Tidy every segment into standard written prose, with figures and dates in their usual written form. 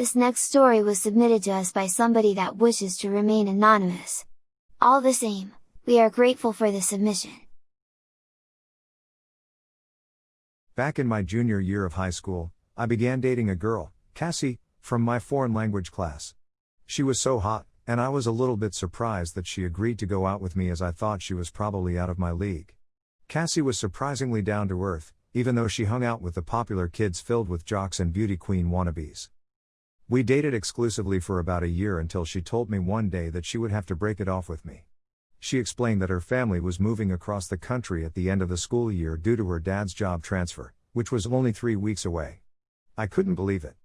This next story was submitted to us by somebody that wishes to remain anonymous. All the same, we are grateful for the submission. Back in my junior year of high school, I began dating a girl, Cassie, from my foreign language class. She was so hot, and I was a little bit surprised that she agreed to go out with me, as I thought she was probably out of my league. Cassie was surprisingly down to earth, even though she hung out with the popular kids filled with jocks and beauty queen wannabes. We dated exclusively for about a year until she told me one day that she would have to break it off with me. She explained that her family was moving across the country at the end of the school year due to her dad's job transfer, which was only 3 weeks away. I couldn't believe it.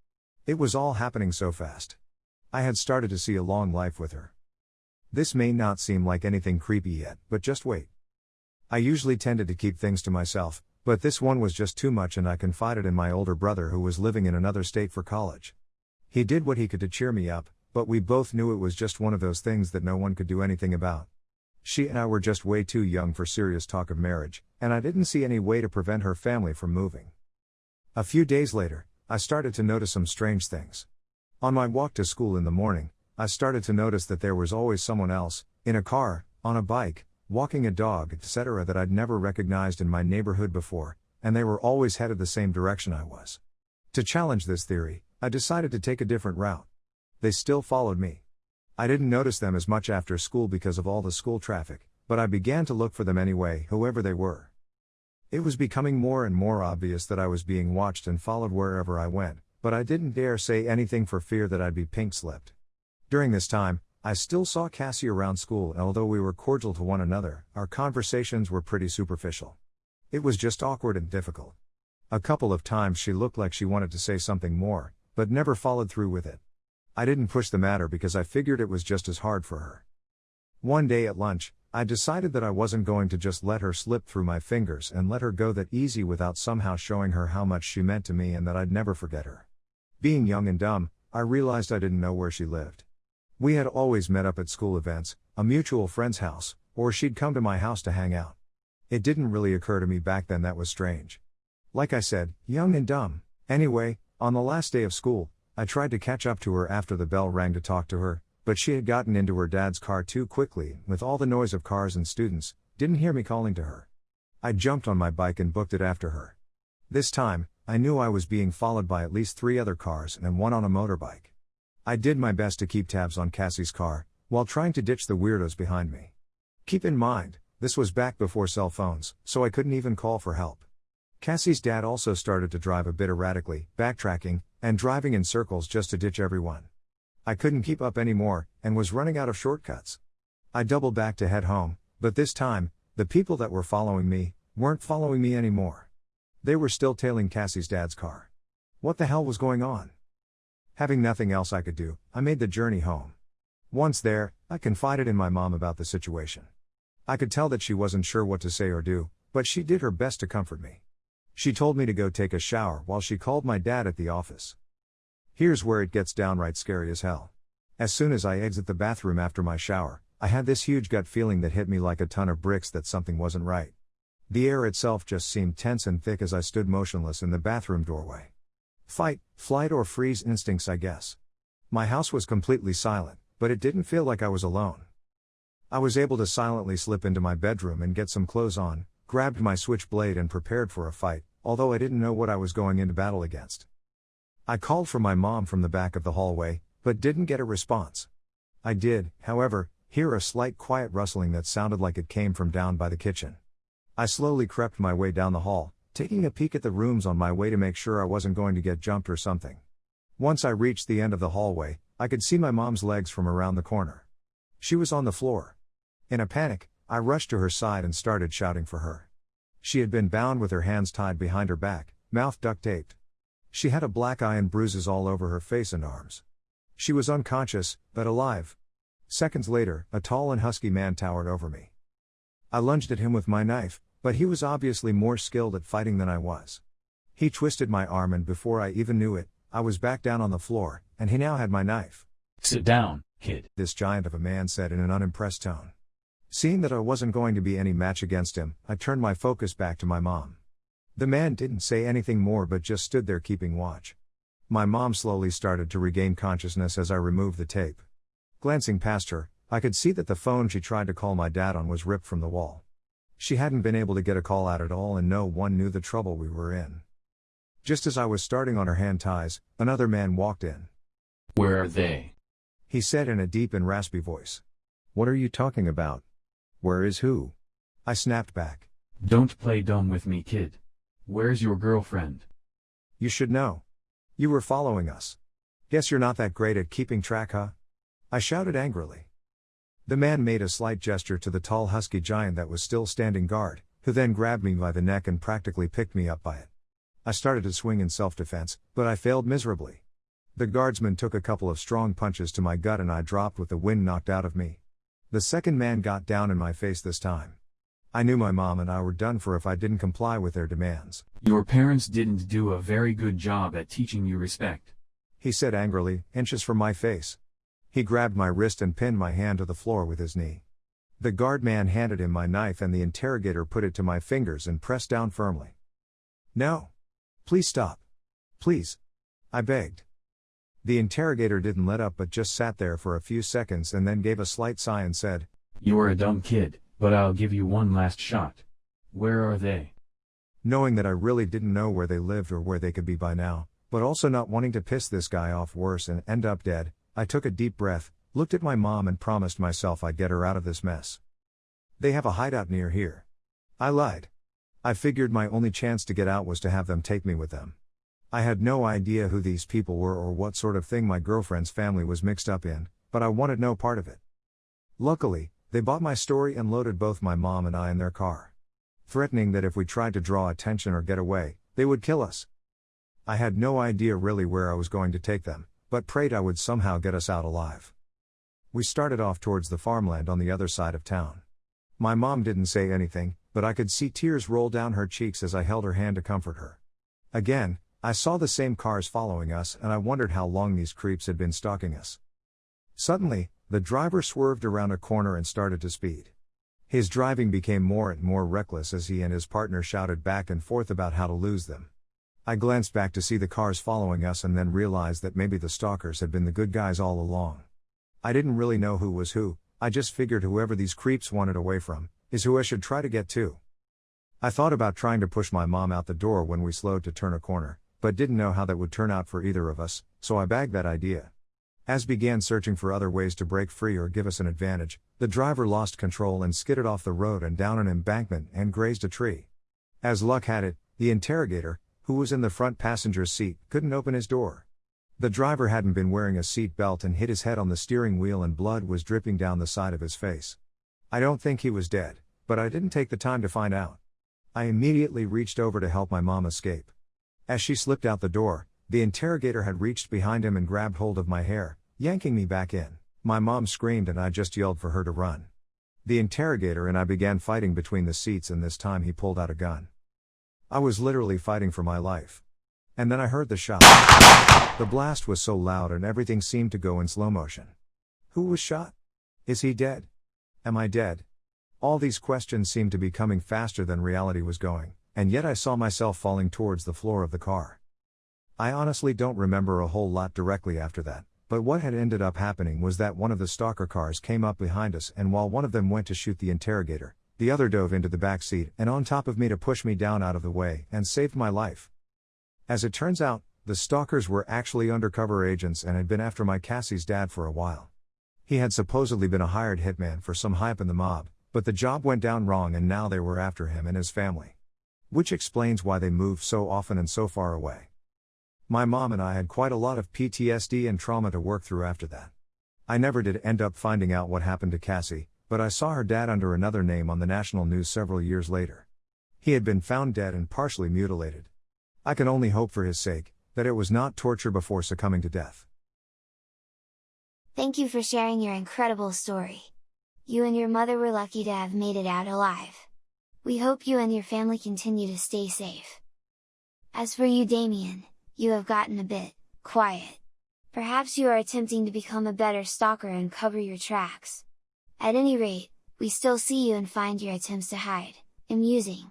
It was all happening so fast. I had started to see a long life with her. This may not seem like anything creepy yet, but just wait. I usually tended to keep things to myself, but this one was just too much, and I confided in my older brother, who was living in another state for college. He did what he could to cheer me up, but we both knew it was just one of those things that no one could do anything about. She and I were just way too young for serious talk of marriage, and I didn't see any way to prevent her family from moving. A few days later, I started to notice some strange things. On my walk to school in the morning, I started to notice that there was always someone else, in a car, on a bike, walking a dog, etc., that I'd never recognized in my neighborhood before, and they were always headed the same direction I was. To challenge this theory, I decided to take a different route. They still followed me. I didn't notice them as much after school because of all the school traffic, but I began to look for them anyway, whoever they were. It was becoming more and more obvious that I was being watched and followed wherever I went, but I didn't dare say anything for fear that I'd be pink-slipped. During this time, I still saw Cassie around school, and although we were cordial to one another, our conversations were pretty superficial. It was just awkward and difficult. A couple of times she looked like she wanted to say something more, but never followed through with it. I didn't push the matter because I figured it was just as hard for her. One day at lunch, I decided that I wasn't going to just let her slip through my fingers and let her go that easy without somehow showing her how much she meant to me and that I'd never forget her. Being young and dumb, I realized I didn't know where she lived. We had always met up at school events, a mutual friend's house, or she'd come to my house to hang out. It didn't really occur to me back then that was strange. Like I said, young and dumb. Anyway, on the last day of school, I tried to catch up to her after the bell rang to talk to her, but she had gotten into her dad's car too quickly. With all the noise of cars and students, didn't hear me calling to her. I jumped on my bike and booked it after her. This time, I knew I was being followed by at least 3 other cars and one on a motorbike. I did my best to keep tabs on Cassie's car, while trying to ditch the weirdos behind me. Keep in mind, this was back before cell phones, so I couldn't even call for help. Cassie's dad also started to drive a bit erratically, backtracking, and driving in circles just to ditch everyone. I couldn't keep up anymore, and was running out of shortcuts. I doubled back to head home, but this time, the people that were following me, weren't following me anymore. They were still tailing Cassie's dad's car. What the hell was going on? Having nothing else I could do, I made the journey home. Once there, I confided in my mom about the situation. I could tell that she wasn't sure what to say or do, but she did her best to comfort me. She told me to go take a shower while she called my dad at the office. Here's where it gets downright scary as hell. As soon as I exit the bathroom after my shower, I had this huge gut feeling that hit me like a ton of bricks that something wasn't right. The air itself just seemed tense and thick as I stood motionless in the bathroom doorway. Fight, flight or freeze instincts, I guess. My house was completely silent, but it didn't feel like I was alone. I was able to silently slip into my bedroom and get some clothes on, grabbed my switchblade and prepared for a fight, although I didn't know what I was going into battle against. I called for my mom from the back of the hallway, but didn't get a response. I did, however, hear a slight quiet rustling that sounded like it came from down by the kitchen. I slowly crept my way down the hall, taking a peek at the rooms on my way to make sure I wasn't going to get jumped or something. Once I reached the end of the hallway, I could see my mom's legs from around the corner. She was on the floor. In a panic, I rushed to her side and started shouting for her. She had been bound with her hands tied behind her back, mouth duct-taped. She had a black eye and bruises all over her face and arms. She was unconscious, but alive. Seconds later, a tall and husky man towered over me. I lunged at him with my knife, but he was obviously more skilled at fighting than I was. He twisted my arm and before I even knew it, I was back down on the floor, and he now had my knife. "Sit down, kid," this giant of a man said in an unimpressed tone. Seeing that I wasn't going to be any match against him, I turned my focus back to my mom. The man didn't say anything more but just stood there keeping watch. My mom slowly started to regain consciousness as I removed the tape. Glancing past her, I could see that the phone she tried to call my dad on was ripped from the wall. She hadn't been able to get a call out at all, and no one knew the trouble we were in. Just as I was starting on her hand ties, another man walked in. "Where are they?" He said in a deep and raspy voice. "What are you talking about? Where is who?" I snapped back. "Don't play dumb with me, kid. Where's your girlfriend?" "You should know. You were following us. Guess you're not that great at keeping track, huh?" I shouted angrily. The man made a slight gesture to the tall husky giant that was still standing guard, who then grabbed me by the neck and practically picked me up by it. I started to swing in self-defense, but I failed miserably. The guardsman took a couple of strong punches to my gut and I dropped with the wind knocked out of me. The second man got down in my face this time. I knew my mom and I were done for if I didn't comply with their demands. "Your parents didn't do a very good job at teaching you respect," he said angrily, inches from my face. He grabbed my wrist and pinned my hand to the floor with his knee. The guard man handed him my knife and the interrogator put it to my fingers and pressed down firmly. "No. Please stop. Please," I begged. The interrogator didn't let up but just sat there for a few seconds and then gave a slight sigh and said, "You're a dumb kid, but I'll give you one last shot. Where are they?" Knowing that I really didn't know where they lived or where they could be by now, but also not wanting to piss this guy off worse and end up dead, I took a deep breath, looked at my mom and promised myself I'd get her out of this mess. "They have a hideout near here." I lied. I figured my only chance to get out was to have them take me with them. I had no idea who these people were or what sort of thing my girlfriend's family was mixed up in, but I wanted no part of it. Luckily, they bought my story and loaded both my mom and I in their car, threatening that if we tried to draw attention or get away, they would kill us. I had no idea really where I was going to take them, but prayed I would somehow get us out alive. We started off towards the farmland on the other side of town. My mom didn't say anything, but I could see tears roll down her cheeks as I held her hand to comfort her. Again, I saw the same cars following us and I wondered how long these creeps had been stalking us. Suddenly, the driver swerved around a corner and started to speed. His driving became more and more reckless as he and his partner shouted back and forth about how to lose them. I glanced back to see the cars following us and then realized that maybe the stalkers had been the good guys all along. I didn't really know who was who, I just figured whoever these creeps wanted away from, is who I should try to get to. I thought about trying to push my mom out the door when we slowed to turn a corner, but didn't know how that would turn out for either of us, so I bagged that idea. As began searching for other ways to break free or give us an advantage, the driver lost control and skidded off the road and down an embankment and grazed a tree. As luck had it, the interrogator, who was in the front passenger's seat, couldn't open his door. The driver hadn't been wearing a seat belt and hit his head on the steering wheel and blood was dripping down the side of his face. I don't think he was dead, but I didn't take the time to find out. I immediately reached over to help my mom escape. As she slipped out the door, the interrogator had reached behind him and grabbed hold of my hair, yanking me back in. My mom screamed and I just yelled for her to run. The interrogator and I began fighting between the seats and this time he pulled out a gun. I was literally fighting for my life. And then I heard the shot. The blast was so loud and everything seemed to go in slow motion. Who was shot? Is he dead? Am I dead? All these questions seemed to be coming faster than reality was going, and yet I saw myself falling towards the floor of the car. I honestly don't remember a whole lot directly after that, but what had ended up happening was that one of the stalker cars came up behind us and while one of them went to shoot the interrogator, the other dove into the back seat and on top of me to push me down out of the way and saved my life. As it turns out, the stalkers were actually undercover agents and had been after my Cassie's dad for a while. He had supposedly been a hired hitman for some hype in the mob, but the job went down wrong and now they were after him and his family. Which explains why they moved so often and so far away. My mom and I had quite a lot of PTSD and trauma to work through after that. I never did end up finding out what happened to Cassie, but I saw her dad under another name on the national news several years later. He had been found dead and partially mutilated. I can only hope for his sake, that it was not torture before succumbing to death. Thank you for sharing your incredible story. You and your mother were lucky to have made it out alive. We hope you and your family continue to stay safe. As for you, Damian, you have gotten a bit quiet. Perhaps you are attempting to become a better stalker and cover your tracks. At any rate, we still see you and find your attempts to hide amusing.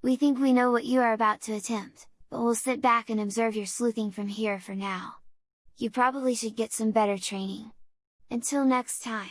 We think we know what you are about to attempt, but we'll sit back and observe your sleuthing from here for now. You probably should get some better training. Until next time!